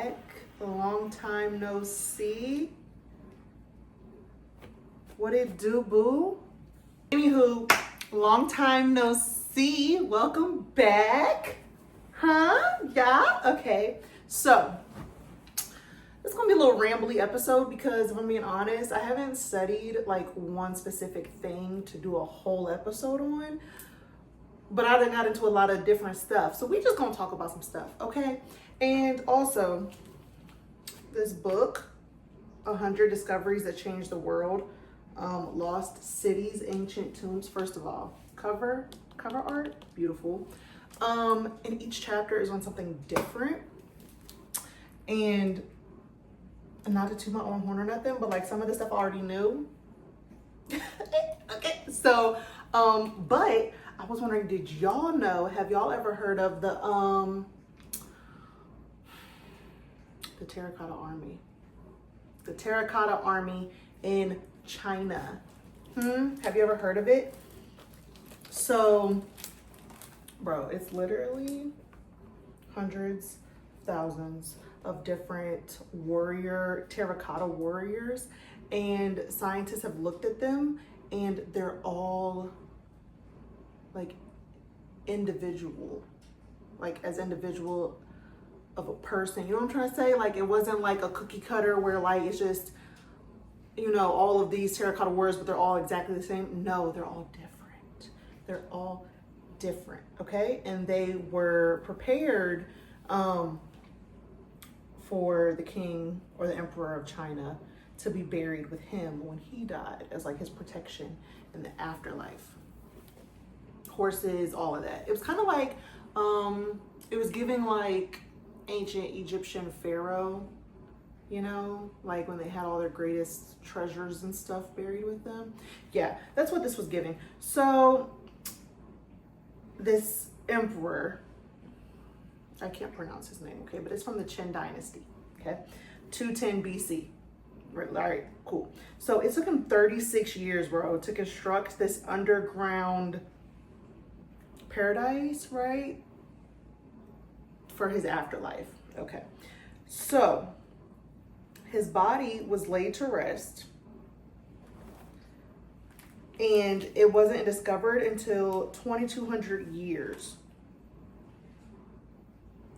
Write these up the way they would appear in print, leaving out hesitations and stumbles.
back. Long time no see. What it do, boo? Anywho, long time no see. Welcome back. Huh? Yeah? Okay. So, it's gonna be a little rambly episode because if I'm being honest, I haven't studied like one specific thing to do a whole episode on. But I done got into a lot of different stuff. So we just gonna talk about some stuff, okay? And also, this book, 100 Discoveries That Changed the World, Lost Cities, Ancient Tombs. First of all, cover art, beautiful. And each chapter is on something different. And not to toot my own horn or nothing, but like some of the stuff I already knew. Okay, so, but I was wondering, did y'all know, have y'all ever heard of the Terracotta Army? The Terracotta Army in China. Have you ever heard of it? So, bro, it's literally hundreds, thousands of different terracotta warriors, and scientists have looked at them and they're all like individual, like as individual of a person. You know what I'm trying to say? Like it wasn't like a cookie cutter where like it's just, you know, all of these terracotta warriors, but they're all exactly the same. No, they're all different. They're all different, okay? And they were prepared for the king or the emperor of China to be buried with him when he died as like his protection in the afterlife. Horses, all of that. It was kind of like, it was giving like ancient Egyptian pharaoh, you know, like when they had all their greatest treasures and stuff buried with them. Yeah, that's what this was giving. So this emperor, I can't pronounce his name, okay, but it's from the Qin dynasty, okay, 210 BC. All right, cool. So it took him 36 years, bro, to construct this underground paradise, right, for his afterlife. Okay, so his body was laid to rest, and it wasn't discovered until 2200 years.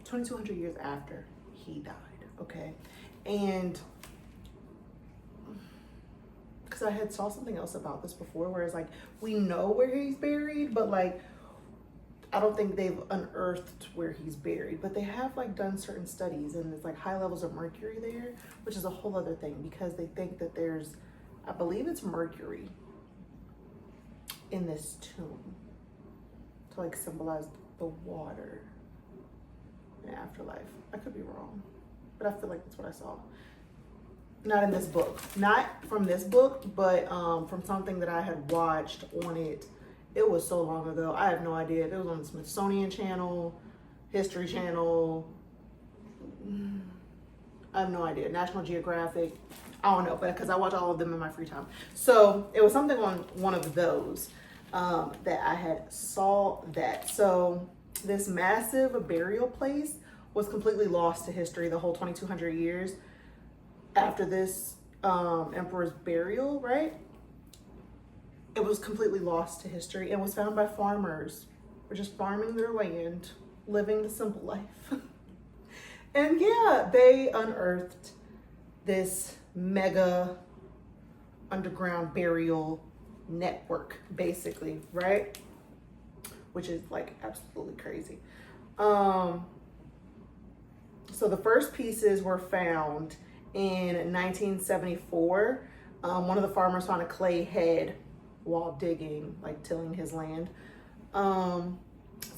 2200 years after he died, okay? And because I had saw something else about this before where it's like, we know where he's buried, but like, I don't think they've unearthed where he's buried, but they have like done certain studies and there's like high levels of mercury there, which is a whole other thing because they think that there's, I believe it's mercury in this tomb to like symbolize the water in afterlife. I could be wrong, but I feel like that's what I saw. Not in this book, not from this book, but from something that I had watched on it. It was so long ago. I have no idea. It was on the Smithsonian Channel, History Channel. I have no idea. National Geographic. I don't know, but because I watch all of them in my free time. So it was something on one of those that I had saw that. So this massive burial place was completely lost to history the whole 2200 years after this emperor's burial, right? It was completely lost to history and was found by farmers who were just farming their land, living the simple life. And yeah, they unearthed this mega underground burial network, basically, right? Which is like absolutely crazy. So the first pieces were found in 1974. One of the farmers found a clay head while digging, like tilling his land. So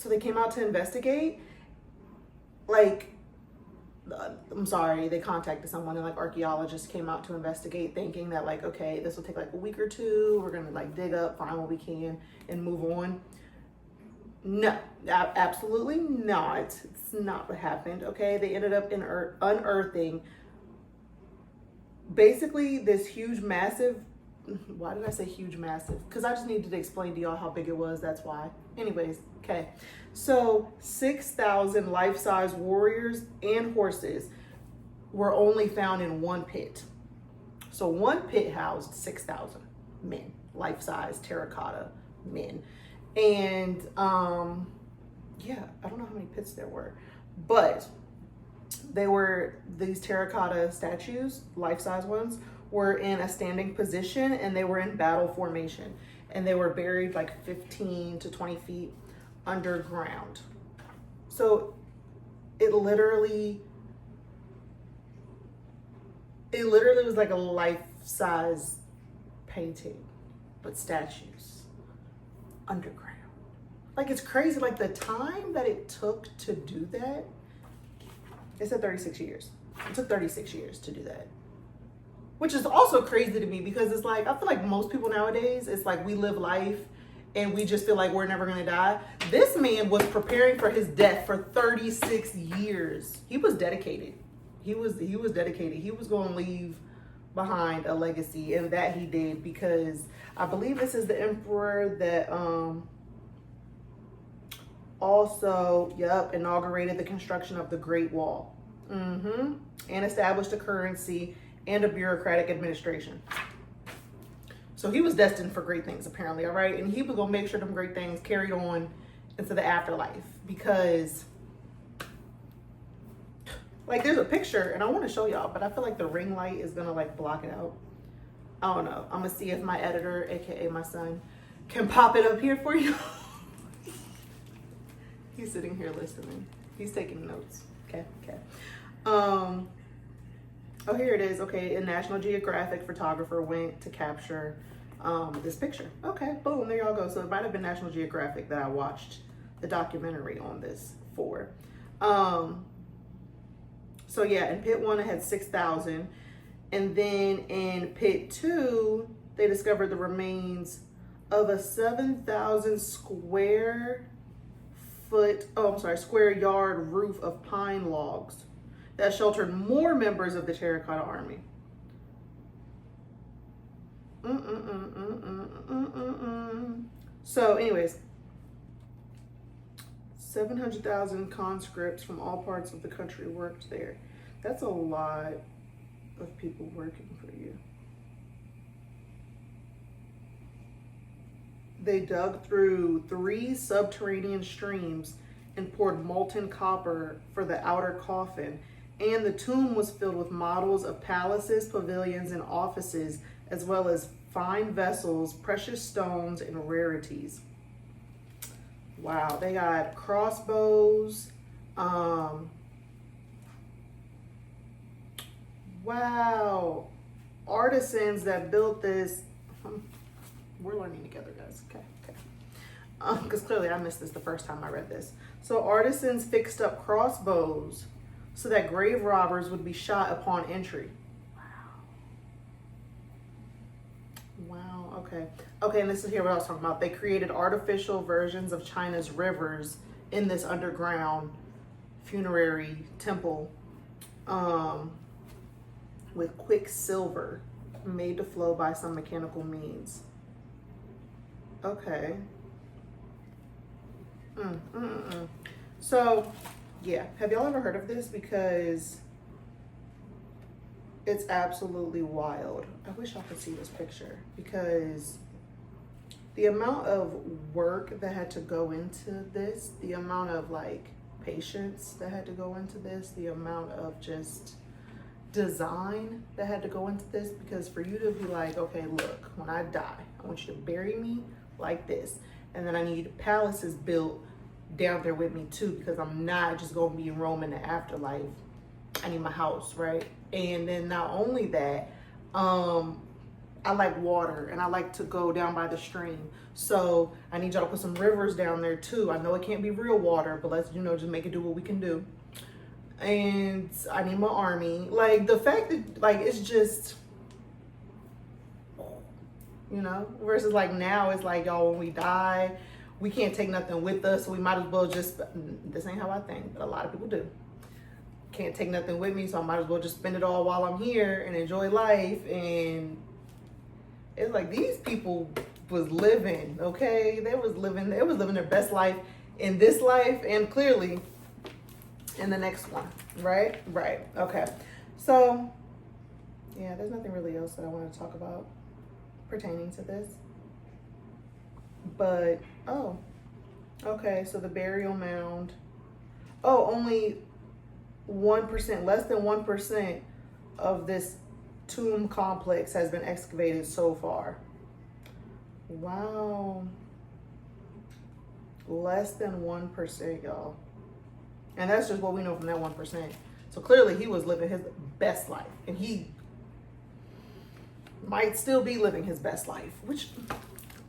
they came out to investigate. Like, they contacted someone and like archaeologists came out to investigate thinking that like, okay, this will take like a week or two. We're gonna like dig up, find what we can and move on. No, absolutely not. It's not what happened, okay? They ended up unearthing basically this huge, massive, why did I say huge, massive? Because I just needed to explain to y'all how big it was, that's why. Anyways, okay. So 6,000 life-size warriors and horses were only found in one pit. So one pit housed 6,000 men, life-size terracotta men. And yeah, I don't know how many pits there were, but they were, these terracotta statues, life-size ones, were in a standing position and they were in battle formation. And they were buried like 15 to 20 feet underground. So it literally was like a life-size painting, but statues underground. Like, it's crazy. Like, the time that it took to do that, it said 36 years. It took 36 years to do that. Which is also crazy to me because it's like, I feel like most people nowadays, it's like we live life and we just feel like we're never gonna die. This man was preparing for his death for 36 years. He was dedicated. He was dedicated. He was gonna leave behind a legacy, and that he did, because I believe this is the emperor that also, inaugurated the construction of the Great Wall. And established a currency and a bureaucratic administration. So he was destined for great things, apparently, all right? And he was gonna make sure them great things carried on into the afterlife, because like, there's a picture and I wanna show y'all, but I feel like the ring light is gonna like block it out. I don't know. I'm gonna see if my editor, AKA my son, can pop it up here for you. He's sitting here listening. He's taking notes. Okay. Oh, here it is. Okay, a National Geographic photographer went to capture this picture. Okay, boom, there y'all go. So it might have been National Geographic that I watched the documentary on this for. So yeah, in pit 1 it had 6,000, and then in pit 2 they discovered the remains of a 7,000 square yard roof of pine logs that sheltered more members of the Terracotta Army. So anyways, 700,000 conscripts from all parts of the country worked there. That's a lot of people working for you. They dug through 3 subterranean streams and poured molten copper for the outer coffin. And the tomb was filled with models of palaces, pavilions, and offices, as well as fine vessels, precious stones, and rarities. Wow, they got crossbows. Wow, artisans that built this. We're learning together, guys. Okay. Because clearly I missed this the first time I read this. So artisans fixed up crossbows so that grave robbers would be shot upon entry. Wow, okay, and this is here what I was talking about. They created artificial versions of China's rivers in this underground funerary temple with quicksilver made to flow by some mechanical means. Okay. So, yeah, have y'all ever heard of this? Because it's absolutely wild. I wish I could see this picture, because the amount of work that had to go into this, the amount of like patience that had to go into this, the amount of just design that had to go into this, because for you to be like, okay, look, when I die, I want you to bury me like this, and then I need palaces built down there with me too, because I'm not just gonna be in Rome in the afterlife. I need my house, right? And then not only that, I like water and I like to go down by the stream. So I need y'all to put some rivers down there too. I know it can't be real water, but let's, just make it do what we can do. And I need my army. Like, the fact that, like, it's just, versus like now it's like, y'all, when we die, we can't take nothing with us. So we might as well just, this ain't how I think, but a lot of people do. Can't take nothing with me, so I might as well just spend it all while I'm here and enjoy life. And it's like, these people was living, okay? They was living their best life in this life and clearly in the next one, right? Okay. So, yeah, there's nothing really else that I want to talk about pertaining to this. But, oh, okay, so the burial mound. Oh, only 1%, less than 1% of this tomb complex has been excavated so far. Wow. Less than 1%, y'all. And that's just what we know from that 1%. So clearly he was living his best life. And he might still be living his best life. Which,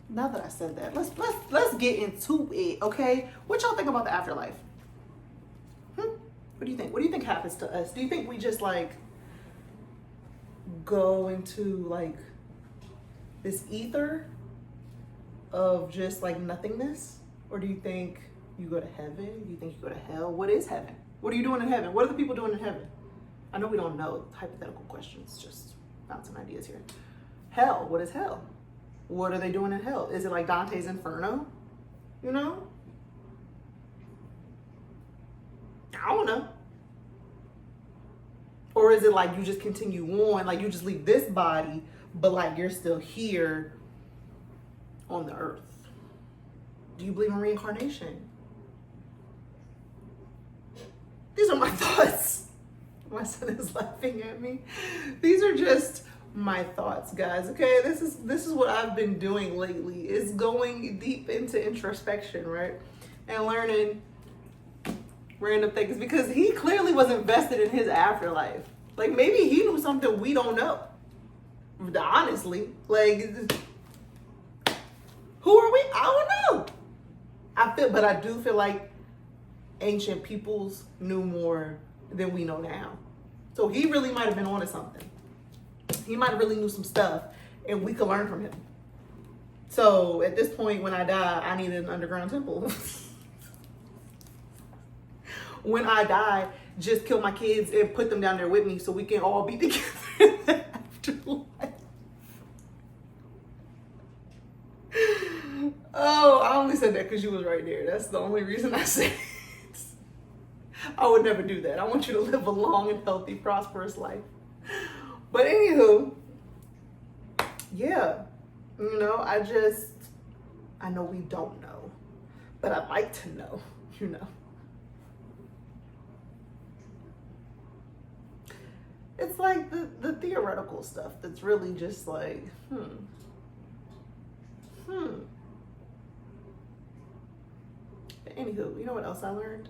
now that I said that, let's get into it, okay? What y'all think about the afterlife? What do you think? What do you think happens to us? Do you think we just like go into like this ether of just like nothingness? Or do you think you go to heaven? Do you think you go to hell? What is heaven? What are you doing in heaven? What are the people doing in heaven? I know we don't know. Hypothetical questions, just bouncing ideas here. Hell, what is hell? What are they doing in hell? Is it like Dante's Inferno? You know? I don't know. Or is it like you just continue on, like you just leave this body, but like you're still here on the earth? Do you believe in reincarnation? These are my thoughts. My son is laughing at me. These are just my thoughts, guys. Okay, this is what I've been doing lately. Is going deep into introspection, right? And learning random things, because he clearly was invested in his afterlife. Like maybe he knew something we don't know. Honestly, like who are we? I don't know. But I do feel like ancient peoples knew more than we know now. So he really might have been onto something. He might have really knew some stuff, and we could learn from him. So at this point, when I die, I need an underground temple. When I die, just kill my kids and put them down there with me so we can all be together in the afterlife. Oh, I only said that because you was right there. That's the only reason I said it. I would never do that. I want you to live a long and healthy, prosperous life. But anywho, yeah, you know, I know we don't know, but I'd like to know, you know. It's like the theoretical stuff that's really just like, But anywho, you know what else I learned?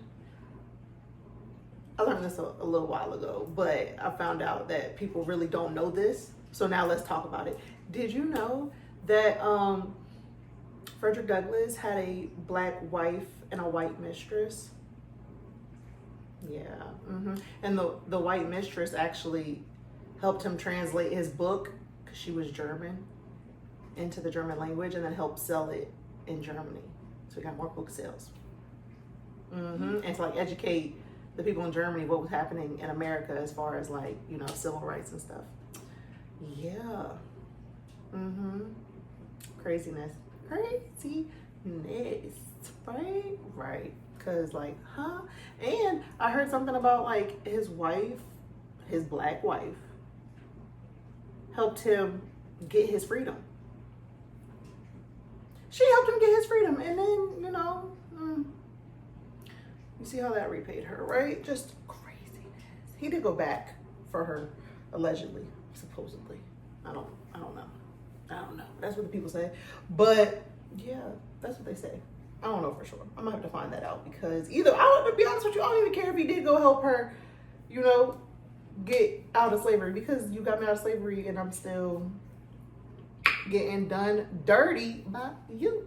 I learned this a little while ago, but I found out that people really don't know this. So now let's talk about it. Did you know that Frederick Douglass had a black wife and a white mistress? Yeah. And the white mistress actually helped him translate his book, because she was German, into the German language, and then helped sell it in Germany. So we got more book sales. And to like educate the people in Germany what was happening in America as far as like, you know, civil rights and stuff. Yeah. Craziness. Right. Cause like, And I heard something about like his wife, his black wife, helped him get his freedom. She helped him get his freedom, and then, you know, you see how that repaid her, right? Just craziness. He did go back for her, allegedly, supposedly. I don't know. That's what the people say. But yeah, that's what they say. I don't know for sure. I'm gonna have to find that out, because either, to be honest with you, I don't even care if he did go help her, you know, get out of slavery, because you got me out of slavery and I'm still getting done dirty by you.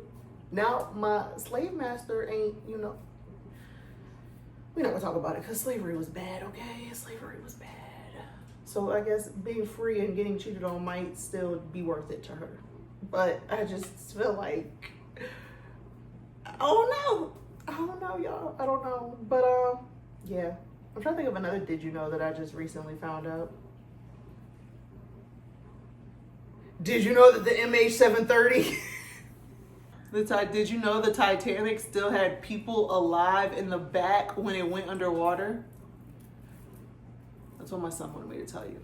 Now my slave master ain't, you know, we're not gonna talk about it because slavery was bad, okay? Slavery was bad. So I guess being free and getting cheated on might still be worth it to her. But I just feel like, I don't know, y'all. I don't know. But yeah. I'm trying to think of another did you know that I just recently found out. Did you know that the MH730 did you know the Titanic still had people alive in the back when it went underwater? That's That's what my son wanted me to tell you.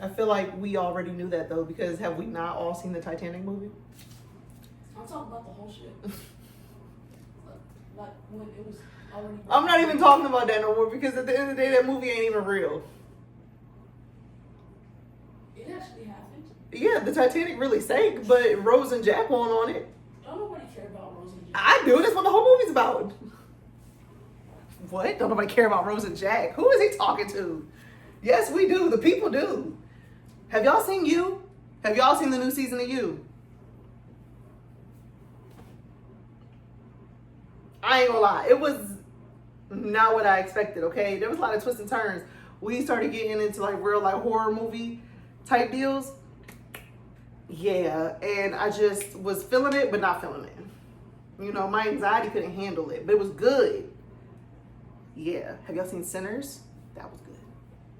I feel like we already knew that though, because have we not all seen the Titanic movie? I'm talking about the whole shit. Like when it was already. I'm not even talking about that no more, because at the end of the day, that movie ain't even real. It actually happened. Yeah, the Titanic really sank, but Rose and Jack won on it. Don't nobody care about Rose and Jack. I do. That's what the whole movie's about. What? Don't nobody care about Rose and Jack? Who is he talking to? Yes, we do. The people do. Have y'all seen You? Have y'all seen the new season of You? I ain't gonna lie. It was not what I expected, okay? There was a lot of twists and turns. We started getting into like real like horror movie type deals. Yeah, and I just was feeling it, but not feeling it. You know, my anxiety couldn't handle it, but it was good. Yeah. Have y'all seen Sinners? That was good.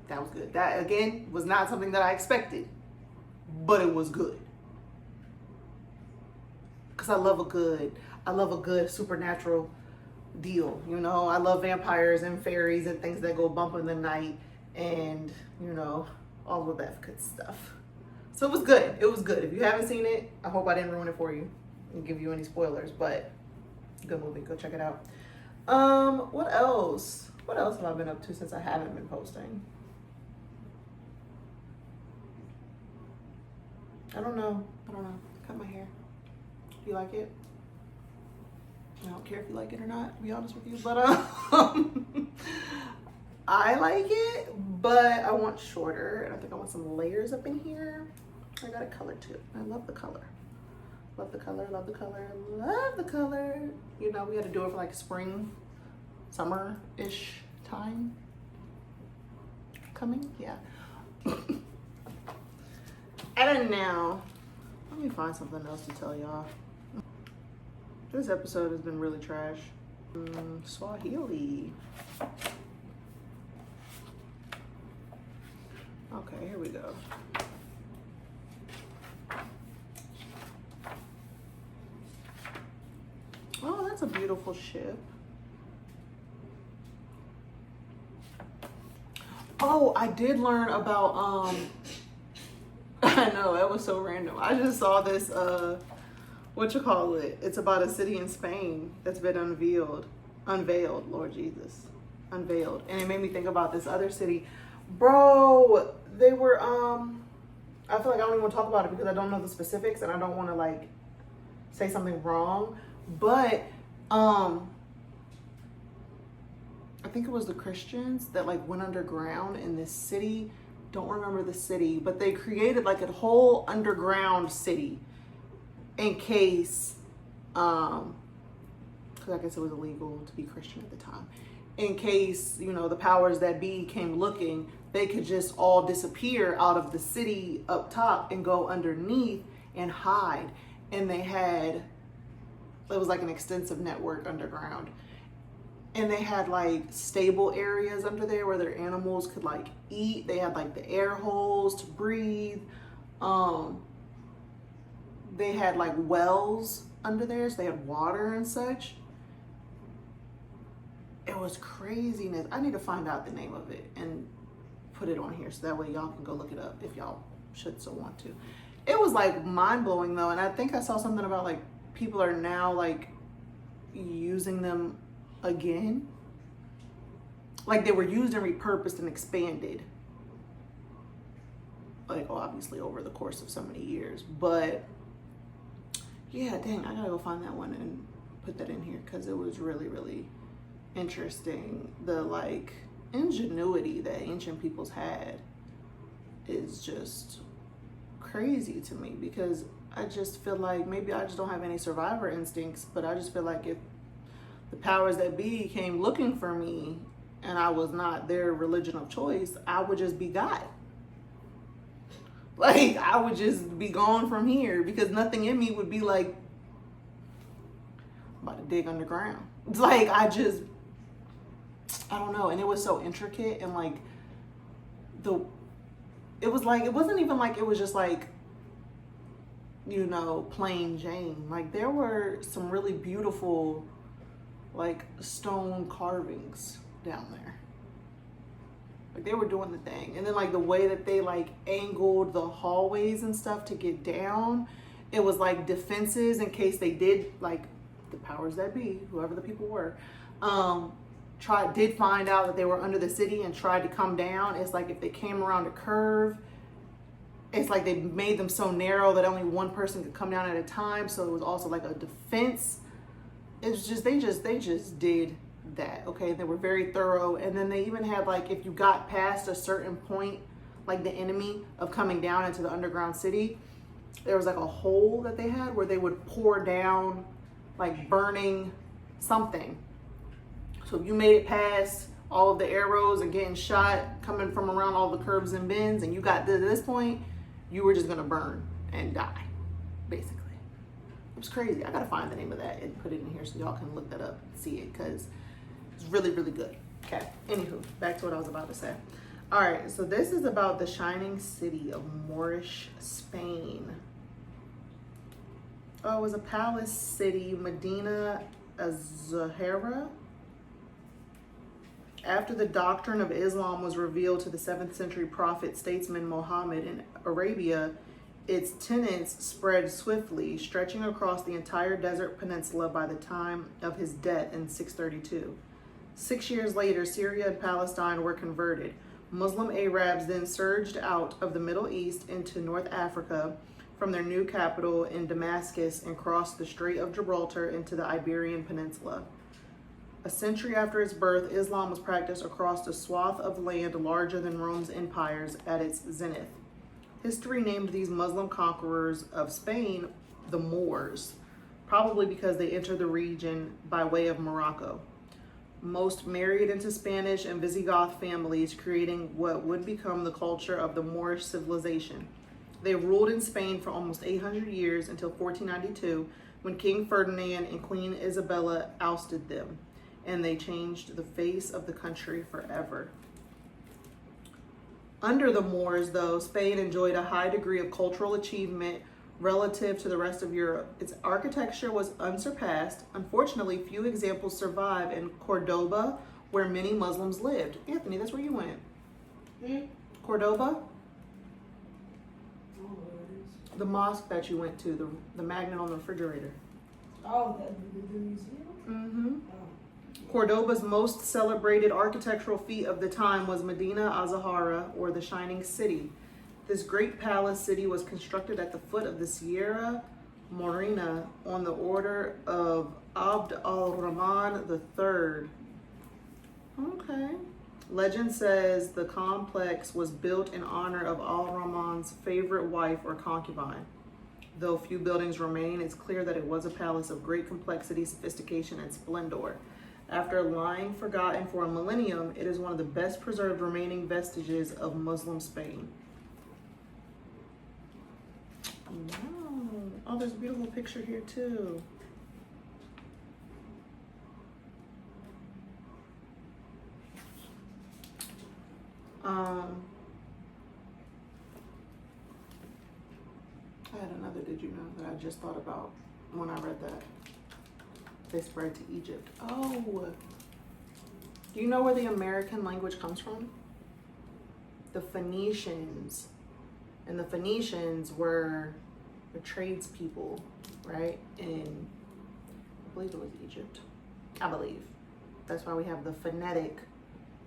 That was good. That, again, was not something that I expected, but it was good. Because I love a good supernatural deal. You know, I love vampires and fairies and things that go bump in the night and, you know, all of that good stuff. So it was good. It was good. If you haven't seen it, I hope I didn't ruin it for you and give you any spoilers, but good movie. Go check it out. What else? What else have I been up to since I haven't been posting? I don't know. Cut my hair. Do you like it? I don't care if you like it or not, to be honest with you, but I like it, but I want shorter, and I think I want some layers up in here. I got a color too. I love the color. Love the color, love the color, love the color. You know, we had to do it for like spring, summer-ish time. Coming, yeah. And now, let me find something else to tell y'all. This episode has been really trash. Swahili. Okay, here we go. Oh, that's a beautiful ship. Oh, I did learn about, I know, that was so random. I just saw this, it's about a city in Spain that's been unveiled, Lord Jesus, unveiled. And it made me think about this other city. Bro, they were, I feel like I don't even want to talk about it because I don't know the specifics and I don't want to like say something wrong. But, I think it was the Christians that like went underground in this city. Don't remember the city, but they created like a whole underground city in case, because I guess it was illegal to be Christian at the time. In case, you know, the powers that be came looking, they could just all disappear out of the city up top and go underneath and hide. And they had, it was like an extensive network underground. And they had like stable areas under there where their animals could like eat. They had like the air holes to breathe. They had like wells under there, so they had water and such. It was craziness. I need to find out the name of it and put it on here so that way y'all can go look it up if y'all should so want to. It was like mind-blowing though, and I think I saw something about like people are now like using them again. Like they were used and repurposed and expanded. Like obviously over the course of so many years. But yeah, dang, I gotta go find that one and put that in here because it was really, really interesting. The like ingenuity that ancient peoples had is just crazy to me because I just feel like maybe I just don't have any survivor instincts, but I just feel like if the powers that be came looking for me and I was not their religion of choice, I would just be God. Like, I would just be gone from here because nothing in me would be like, I'm about to dig underground. It's like, I don't know. And it was so intricate and like, it wasn't even like, it was just like, you know, plain Jane. Like, there were some really beautiful, like, stone carvings down there. Like they were doing the thing. And then like the way that they like angled the hallways and stuff to get down, it was like defenses in case they did, like the powers that be, whoever the people were, did find out that they were under the city and tried to come down. It's like if they came around a curve, it's like they made them so narrow that only one person could come down at a time. So it was also like a defense. It's just they just did that. Okay, they were very thorough. And then they even had like, if you got past a certain point, like the enemy of coming down into the underground city, there was like a hole that they had where they would pour down like burning something. So if you made it past all of the arrows and getting shot coming from around all the curves and bends, and you got to this point, you were just gonna burn and die, basically. It was crazy. I gotta find the name of that and put it in here so y'all can look that up and see it, because it's really, really good. Okay, anywho, back to what I was about to say. All right, so this is about the shining city of Moorish Spain. Oh, it was a palace city, Medina Az-Zahra. After the doctrine of Islam was revealed to the 7th century prophet statesman Muhammad in Arabia, its tenets spread swiftly, stretching across the entire desert peninsula by the time of his death in 632. 6 years later, Syria and Palestine were converted. Muslim Arabs then surged out of the Middle East into North Africa from their new capital in Damascus and crossed the Strait of Gibraltar into the Iberian Peninsula. A century after its birth, Islam was practiced across a swath of land larger than Rome's empires at its zenith. History named these Muslim conquerors of Spain the Moors, probably because they entered the region by way of Morocco. Most married into Spanish and Visigoth families, creating what would become the culture of the Moorish civilization. They ruled in Spain for almost 800 years until 1492, when King Ferdinand and Queen Isabella ousted them, and they changed the face of the country forever. Under the Moors, though, Spain enjoyed a high degree of cultural achievement relative to the rest of Europe. Its architecture was unsurpassed. Unfortunately, few examples survive in Cordoba, where many Muslims lived. Anthony, that's where you went. Cordoba? I don't know what it is. The mosque that you went to, the magnet on the refrigerator. Oh, the museum? Mm-hmm. Oh. Cordoba's most celebrated architectural feat of the time was Medina Az-Zahra, or the Shining City. This great palace city was constructed at the foot of the Sierra Morena on the order of Abd al-Rahman III. Okay. Legend says the complex was built in honor of al-Rahman's favorite wife or concubine. Though few buildings remain, it's clear that it was a palace of great complexity, sophistication, and splendor. After lying forgotten for a millennium, it is one of the best preserved remaining vestiges of Muslim Spain. Wow. Oh, there's a beautiful picture here too. I had another did you know that I just thought about when I read that. They spread to Egypt. Oh, do you know where the American language comes from? The Phoenicians. And the Phoenicians were the tradespeople, right? In, I believe it was Egypt. I believe. That's why we have the phonetic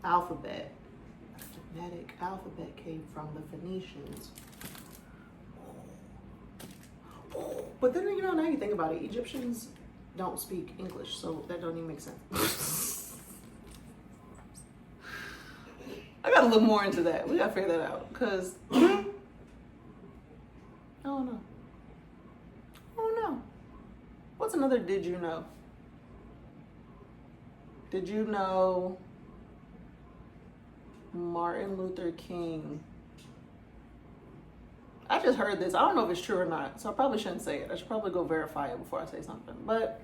alphabet. The phonetic alphabet came from the Phoenicians. But then, now you think about it, Egyptians don't speak English, so that don't even make sense. I gotta look more into that. We gotta figure that out, because I don't know. What's another did you know? Did you know Martin Luther King? I just heard this. I don't know if it's true or not, so I probably shouldn't say it. I should probably go verify it before I say something. But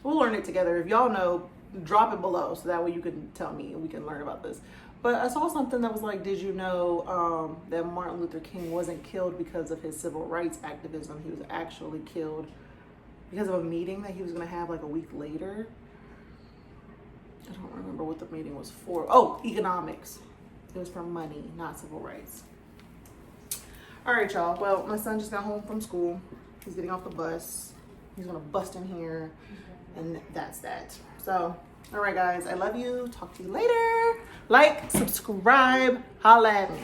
we'll learn it together. If y'all know, drop it below so that way you can tell me and we can learn about this. But I saw something that was like, did you know that Martin Luther King wasn't killed because of his civil rights activism? He was actually killed because of a meeting that he was going to have like a week later. I don't remember what the meeting was for. Oh, economics. It was for money, not civil rights. All right, y'all. Well, my son just got home from school. He's getting off the bus. He's gonna bust in here, and that's that. So, all right, guys. I love you. Talk to you later. Like, subscribe, holla at me.